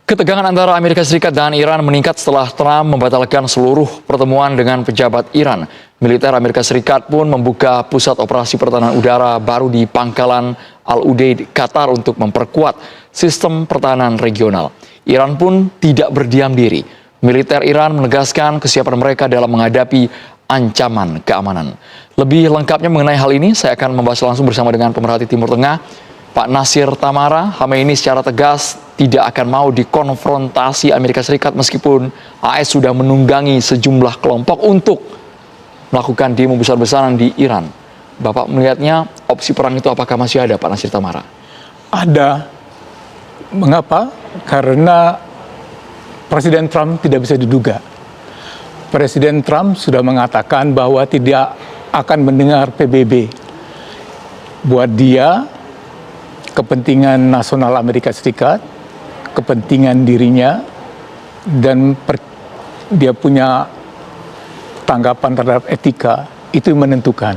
Ketegangan antara Amerika Serikat dan Iran meningkat setelah Trump membatalkan seluruh pertemuan dengan pejabat Iran. Militer Amerika Serikat pun membuka pusat operasi pertahanan udara baru di Pangkalan Al-Udeid, Qatar untuk memperkuat sistem pertahanan regional. Iran pun tidak berdiam diri. Militer Iran menegaskan kesiapan mereka dalam menghadapi ancaman keamanan. Lebih lengkapnya mengenai hal ini, saya akan membahas langsung bersama dengan pemerhati Timur Tengah, Pak Nasir Tamara. Khamenei secara tegas tidak akan mau dikonfrontasi Amerika Serikat meskipun AS sudah menunggangi sejumlah kelompok untuk melakukan demo besar-besaran di Iran. Bapak melihatnya opsi perang itu apakah masih ada, Pak Nasir Tamara? Ada. Mengapa? Karena Presiden Trump tidak bisa diduga. Presiden Trump sudah mengatakan bahwa tidak akan mendengar PBB. Buat dia, kepentingan nasional Amerika Serikat, kepentingan dirinya, dan dia punya tanggapan terhadap etika, itu menentukan.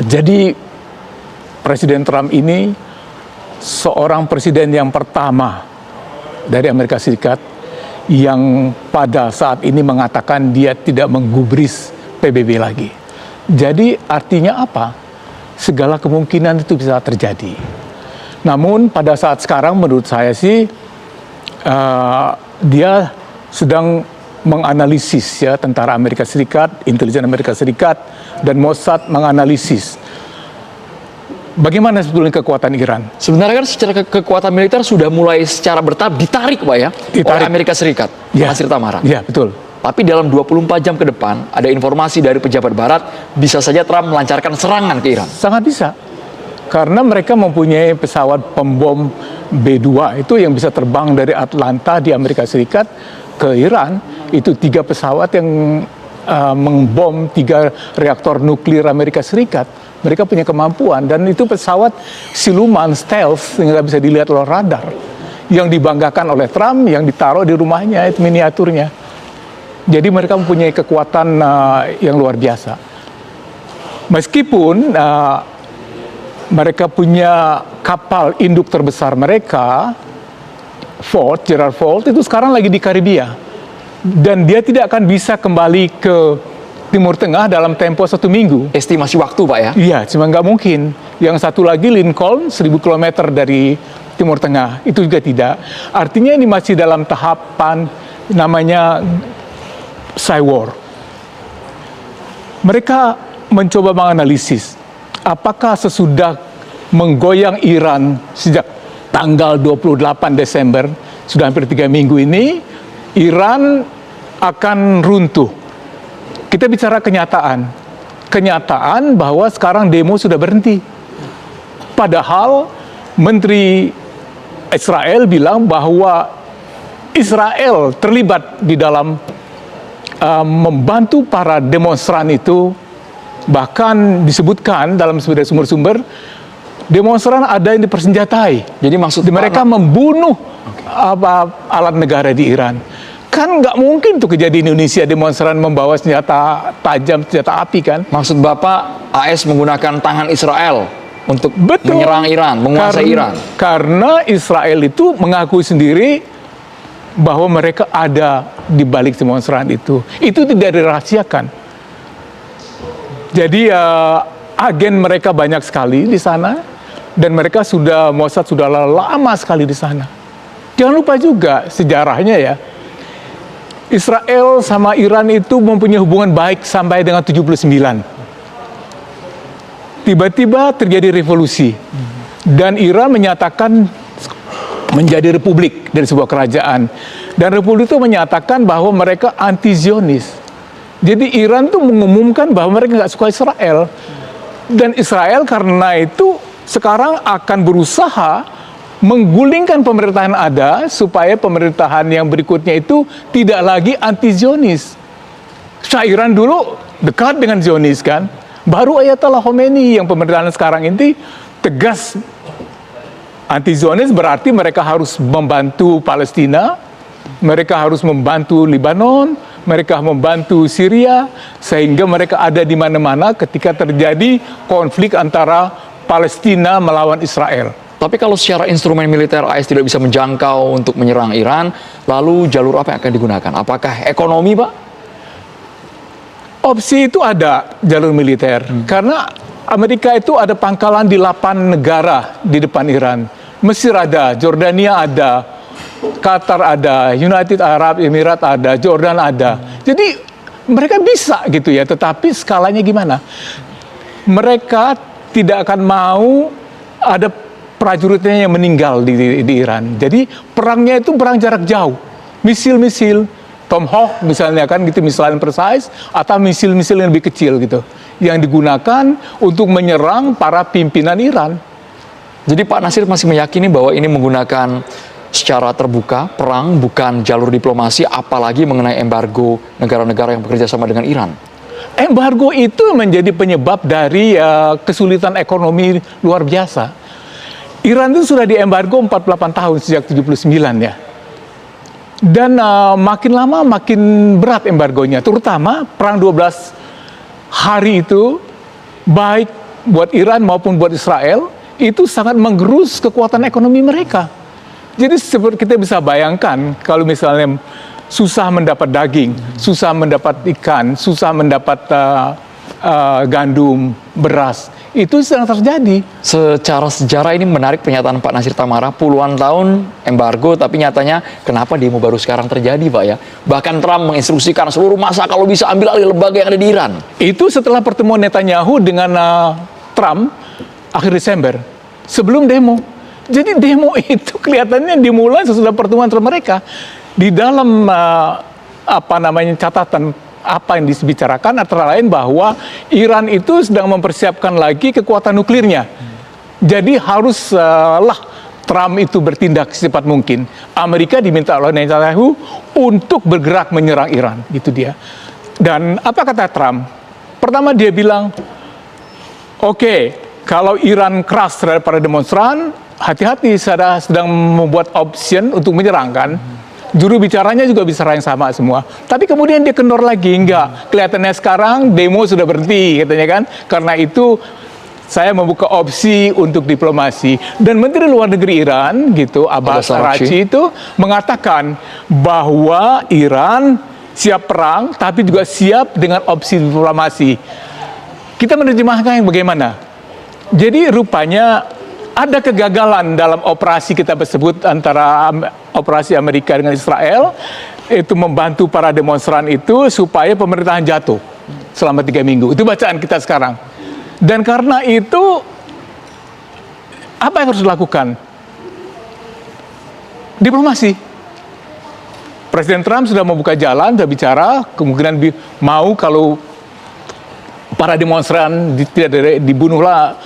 Jadi Presiden Trump ini seorang presiden yang pertama dari Amerika Serikat yang pada saat ini mengatakan dia tidak menggubris PBB lagi. Jadi artinya apa? Segala kemungkinan itu bisa terjadi. Namun pada saat sekarang menurut saya sih dia sedang menganalisis ya, tentara Amerika Serikat, intelijen Amerika Serikat, dan Mossad menganalisis bagaimana sebetulnya kekuatan Iran. Sebenarnya kan secara kekuatan militer sudah mulai secara bertahap ditarik, Pak ya, oleh Amerika Serikat, ya. Nasir Tamara. Ya, betul. Tapi dalam 24 jam ke depan, ada informasi dari pejabat Barat, bisa saja Trump melancarkan serangan ke Iran. Sangat bisa. Karena mereka mempunyai pesawat pembom B-2 itu yang bisa terbang dari Atlanta di Amerika Serikat ke Iran. Itu 3 pesawat yang membom 3 reaktor nuklir Amerika Serikat. Mereka punya kemampuan, dan itu pesawat siluman stealth yang nggak bisa dilihat oleh radar, yang dibanggakan oleh Trump, yang ditaruh di rumahnya, itu miniaturnya. Jadi mereka mempunyai kekuatan yang luar biasa. Meskipun mereka punya kapal induk terbesar mereka, Gerald Ford, itu sekarang lagi di Karibia. Dan dia tidak akan bisa kembali ke Timur Tengah dalam tempo 1 minggu. Estimasi waktu, Pak ya? Iya, cuma nggak mungkin. Yang satu lagi Lincoln, 1000 km dari Timur Tengah, itu juga tidak. Artinya ini masih dalam tahapan namanya Cywar. Mereka mencoba menganalisis apakah sesudah menggoyang Iran sejak tanggal 28 Desember, sudah hampir 3 minggu ini, Iran akan runtuh. Kita bicara kenyataan. Kenyataan bahwa sekarang demo sudah berhenti. Padahal Menteri Israel bilang bahwa Israel terlibat di dalam membantu para demonstran itu. Bahkan disebutkan dalam sumber-sumber, demonstran ada yang dipersenjatai. Jadi maksud mereka membunuh alat negara di Iran. Kan nggak mungkin tuh kejadian di Indonesia, demonstran membawa senjata tajam, senjata api kan. Maksud Bapak, AS menggunakan tangan Israel untuk menyerang Iran, menguasai Iran. Karena Israel itu mengakui sendiri bahwa mereka ada di balik demonstran itu. Itu tidak dirahasiakan. Jadi agen mereka banyak sekali di sana, dan mereka Mossad sudah lama sekali di sana. Jangan lupa juga sejarahnya ya, Israel sama Iran itu mempunyai hubungan baik sampai dengan 79. Tiba-tiba terjadi revolusi, dan Iran menyatakan menjadi republik dari sebuah kerajaan. Dan republik itu menyatakan bahwa mereka anti-Zionis. Jadi Iran tuh mengumumkan bahwa mereka nggak suka Israel. Dan Israel karena itu sekarang akan berusaha menggulingkan pemerintahan ada supaya pemerintahan yang berikutnya itu tidak lagi anti-Zionis. Iran dulu dekat dengan Zionis kan. Baru Ayatollah Khamenei yang pemerintahan sekarang ini tegas anti-Zionis, berarti mereka harus membantu Palestina, mereka harus membantu Lebanon, mereka membantu Syria, sehingga mereka ada di mana-mana ketika terjadi konflik antara Palestina melawan Israel. Tapi kalau secara instrumen militer AS tidak bisa menjangkau untuk menyerang Iran, lalu jalur apa yang akan digunakan? Apakah ekonomi, Pak? Opsi itu ada jalur militer, karena Amerika itu ada pangkalan di 8 negara di depan Iran. Mesir ada, Jordania ada, Qatar ada, United Arab Emirates ada, Jordan ada. Jadi mereka bisa gitu ya, tetapi skalanya gimana? Mereka tidak akan mau ada prajuritnya yang meninggal di Iran. Jadi perangnya itu perang jarak jauh. Misil-misil, Tomahawk misalnya kan gitu, misalnya precise, atau misil-misil yang lebih kecil gitu. Yang digunakan untuk menyerang para pimpinan Iran. Jadi Pak Nasir masih meyakini bahwa ini menggunakan secara terbuka, perang bukan jalur diplomasi, apalagi mengenai embargo negara-negara yang bekerja sama dengan Iran. Embargo itu menjadi penyebab dari kesulitan ekonomi luar biasa. Iran itu sudah diembargo 48 tahun sejak 79 ya. Dan makin lama makin berat embargonya, terutama perang 12 hari itu, baik buat Iran maupun buat Israel, itu sangat menggerus kekuatan ekonomi mereka. Jadi seperti kita bisa bayangkan kalau misalnya susah mendapat daging, susah mendapat ikan, susah mendapat gandum, beras, itu sedang terjadi. Secara sejarah ini menarik pernyataan Pak Nasir Tamara, puluhan tahun embargo, tapi nyatanya kenapa demo baru sekarang terjadi, Pak ya? Bahkan Trump menginstruksikan seluruh massa kalau bisa ambil alih lembaga yang ada di Iran. Itu setelah pertemuan Netanyahu dengan Trump akhir Desember, sebelum demo. Jadi demo itu kelihatannya dimulai sesudah pertemuan antara mereka. Di dalam catatan apa yang dibicarakan antara lain bahwa Iran itu sedang mempersiapkan lagi kekuatan nuklirnya. Jadi haruslah Trump itu bertindak secepat mungkin. Amerika diminta oleh Netanyahu untuk bergerak menyerang Iran, gitu dia. Dan apa kata Trump? Pertama dia bilang, oke, kalau Iran keras terhadap para demonstran, hati-hati, saya sedang membuat option untuk menyerang kan. Juru bicaranya juga bicara yang sama semua. Tapi kemudian dia kendor lagi, enggak. Kelihatannya sekarang demo sudah berhenti, katanya kan. Karena itu saya membuka opsi untuk diplomasi. Dan Menteri Luar Negeri Iran, gitu, Abbas Araghchi itu mengatakan bahwa Iran siap perang, tapi juga siap dengan opsi diplomasi. Kita menerjemahkan yang bagaimana? Jadi rupanya ada kegagalan dalam operasi kita tersebut antara operasi Amerika dengan Israel, itu membantu para demonstran itu supaya pemerintahan jatuh selama 3 minggu. Itu bacaan kita sekarang. Dan karena itu, apa yang harus dilakukan? Diplomasi. Presiden Trump sudah membuka jalan, sudah bicara, kemungkinan mau kalau para demonstran tidak dibunuhlah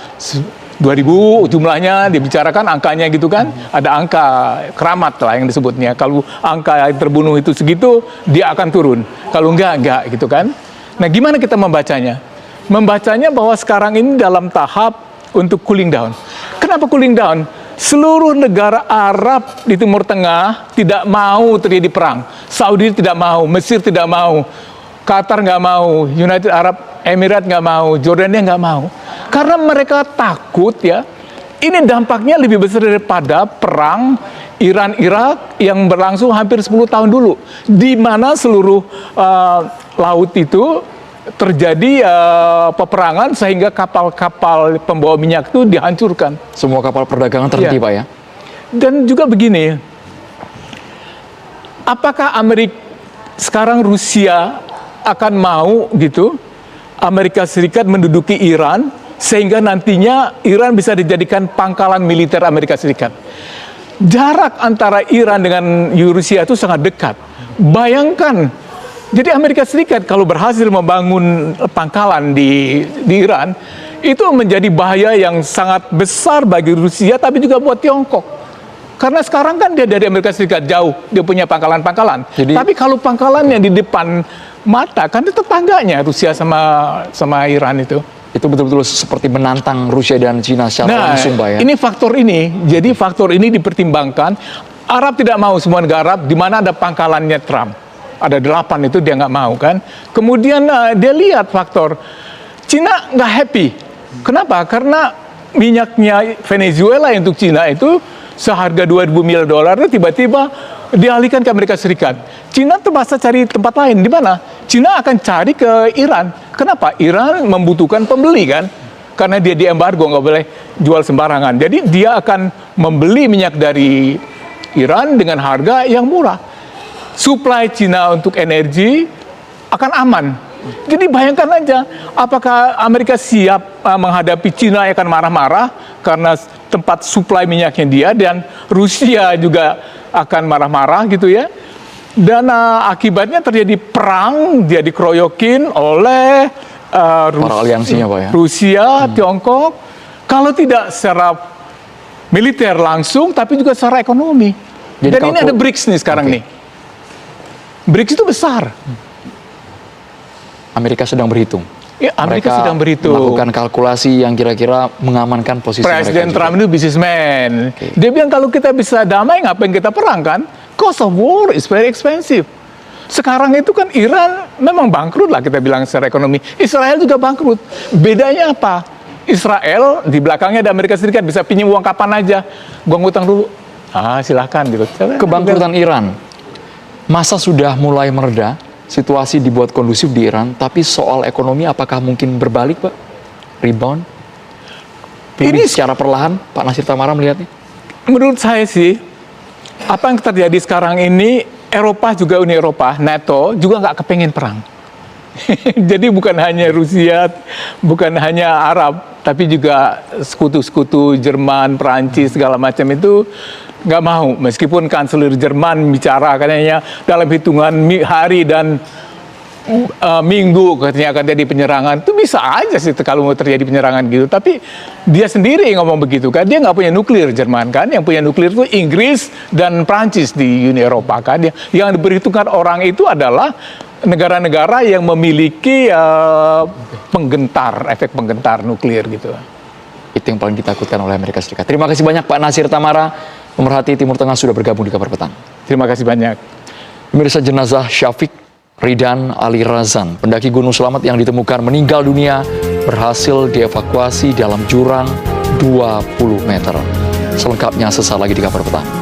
2.000 jumlahnya, dibicarakan angkanya gitu kan, ada angka keramat lah yang disebutnya. Kalau angka yang terbunuh itu segitu, dia akan turun. Kalau enggak gitu kan. Nah gimana kita membacanya? Membacanya bahwa sekarang ini dalam tahap untuk cooling down. Kenapa cooling down? Seluruh negara Arab di Timur Tengah tidak mau terjadi perang. Saudi tidak mau, Mesir tidak mau, Qatar nggak mau, United Arab Emirates nggak mau, Jordania nggak mau. Karena mereka takut ya, ini dampaknya lebih besar daripada perang Iran-Irak yang berlangsung hampir 10 tahun dulu. Di mana seluruh laut itu terjadi peperangan sehingga kapal-kapal pembawa minyak itu dihancurkan. Semua kapal perdagangan terhenti, Pak ya? Dan juga begini, apakah sekarang Rusia akan mau gitu, Amerika Serikat menduduki Iran, sehingga nantinya Iran bisa dijadikan pangkalan militer Amerika Serikat. Jarak antara Iran dengan Rusia itu sangat dekat. Bayangkan, jadi Amerika Serikat kalau berhasil membangun pangkalan di Iran, itu menjadi bahaya yang sangat besar bagi Rusia, tapi juga buat Tiongkok. Karena sekarang kan dia dari Amerika Serikat jauh, dia punya pangkalan-pangkalan. Tapi kalau pangkalannya di depan mata, kan itu tetangganya Rusia sama Iran itu. Itu betul-betul seperti menantang Rusia dan Cina secara langsung, Pak ya? Ini faktor ini, jadi faktor ini dipertimbangkan. Arab tidak mau, semua negara Arab, di mana ada pangkalannya Trump. Ada 8 itu dia nggak mau kan. Kemudian dia lihat faktor, Cina nggak happy. Kenapa? Karena minyaknya Venezuela untuk Cina itu seharga 2.000 miliar dolar, tiba-tiba dialihkan ke Amerika Serikat. Cina terpaksa cari tempat lain. Di mana? Cina akan cari ke Iran. Kenapa? Iran membutuhkan pembeli kan? Karena dia diembargo, nggak boleh jual sembarangan. Jadi dia akan membeli minyak dari Iran dengan harga yang murah. Supply Cina untuk energi akan aman. Jadi bayangkan aja, apakah Amerika siap menghadapi Cina yang akan marah-marah karena tempat suplai minyaknya dia, dan Rusia juga akan marah-marah gitu ya. Dan akibatnya terjadi perang, dia dikeroyokin oleh Para aliansinya, Pak, ya? Rusia, Tiongkok. Kalau tidak secara militer langsung, tapi juga secara ekonomi. Jadi Dan ini ada BRICS nih sekarang nih. BRICS itu besar. Amerika sedang berhitung. Ya, Amerika sedang berhitung. Melakukan kalkulasi yang kira-kira mengamankan posisi Presiden mereka Trump juga. itu businessman. Dia bilang kalau kita bisa damai, ngapain kita perang kan? Cost of war is very expensive. Sekarang itu kan Iran memang bangkrut lah kita bilang secara ekonomi. Israel juga bangkrut. Bedanya apa? Israel di belakangnya ada Amerika Serikat, bisa pinjam uang kapan aja. Gua ngutang dulu. Silahkan gitu. Kebangkrutan Iran, masa sudah mulai mereda, situasi dibuat kondusif di Iran, tapi soal ekonomi apakah mungkin berbalik, Pak? Rebound? Pulih secara perlahan, Pak Nasir Tamara melihatnya? Menurut saya sih, apa yang terjadi sekarang ini, Eropa juga, Uni Eropa, NATO juga nggak kepengen perang. Jadi bukan hanya Rusia, bukan hanya Arab, tapi juga sekutu-sekutu Jerman, Perancis, segala macam itu nggak mau. Meskipun kanselir Jerman bicara katanya dalam hitungan hari dan minggu katanya akan jadi penyerangan. Itu bisa aja sih kalau mau terjadi penyerangan gitu. Tapi dia sendiri ngomong begitu kan. Dia nggak punya nuklir Jerman kan. Yang punya nuklir itu Inggris dan Prancis di Uni Eropa kan. Yang diperhitungkan orang itu adalah negara-negara yang memiliki efek penggentar nuklir gitu. Itu yang paling ditakutkan oleh Amerika Serikat. Terima kasih banyak Pak Nasir Tamara, pemerhati Timur Tengah, sudah bergabung di Kabar Petang. Terima kasih banyak. Pemirsa, jenazah Syafiq Ridan Ali Razan, pendaki Gunung Selamat yang ditemukan meninggal dunia, berhasil dievakuasi dalam jurang 20 meter. Selengkapnya sesaat lagi di Kabar Petang.